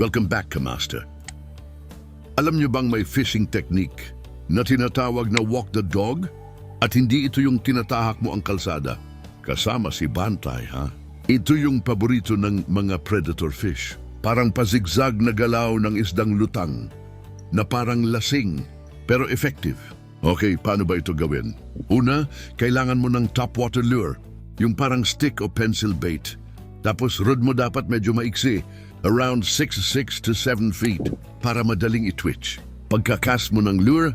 Welcome back, Kamaster. Alam niyo bang may fishing technique na tinatawag na walk the dog? At hindi ito yung tinatahak mo ang kalsada. Kasama si Bantay, ha? Ito yung paborito ng mga predator fish. Parang pazigzag na galaw ng isdang lutang na parang lasing pero effective. Okay, paano ba ito gawin? Una, kailangan mo ng topwater lure, yung parang stick o pencil bait. Tapos rod mo dapat medyo maiksi, around 6 to 7 feet para madaling i-twitch. Pagkakas mo ng lure,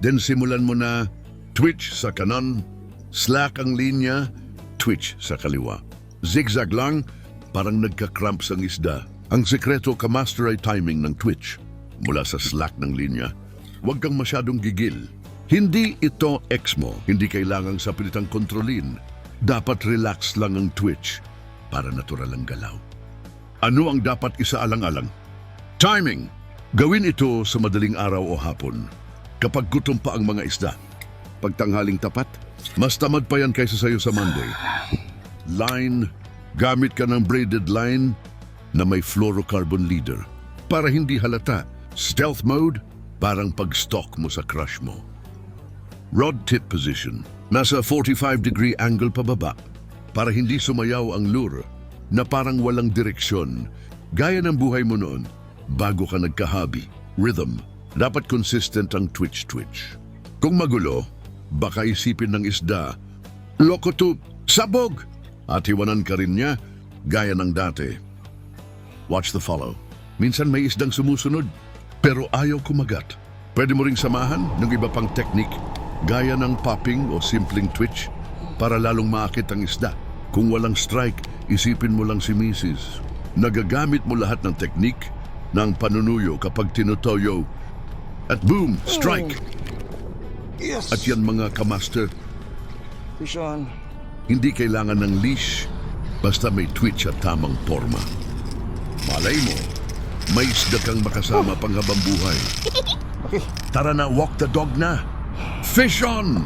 then simulan mo na twitch sa kanan, slack ang linya, twitch sa kaliwa. Zigzag lang, parang nagka-cramps ang isda. Ang sekreto, Kamaster, ay timing ng twitch. Mula sa slack ng linya, huwag kang masyadong gigil. Hindi ito exmo, hindi kailangang sa pilitang kontrolin. Dapat relax lang ang twitch para natural ang galaw. Ano ang dapat isaalang-alang? Timing! Gawin ito sa madaling araw o hapon, kapag gutom pa ang mga isda. Pagtanghaling tapat, mas tamad pa yan kaysa sayo sa Monday. Line, gamit ka ng braided line na may fluorocarbon leader para hindi halata. Stealth mode, parang pag-stalk mo sa crush mo. Rod tip position, nasa 45-degree angle pababa para hindi sumayaw ang lure na parang walang direksyon. Gaya ng buhay mo noon, bago ka nagkahabi. Rhythm, dapat consistent ang twitch-twitch. Kung magulo, baka isipin ng isda, loko to, sabog! At iwanan ka rin niya, gaya ng dati. Watch the follow. Minsan may isdang sumusunod, pero ayaw kumagat. Pwede mo ring samahan ng iba pang technique, gaya ng popping o simpleng twitch, para lalong maakit ang isda. Kung walang strike, isipin mo lang si Mrs. Nagagamit mo lahat ng technique ng panunuyo kapag tinutoyo. At boom, strike! Yes! At yan mga Kamaster, Fish on. hindi kailangan ng leash, basta may twitch at tamang forma. Malay mo, may isda kang makasama pang habang buhay. Okay. Tara na, walk the dog na. Fish on!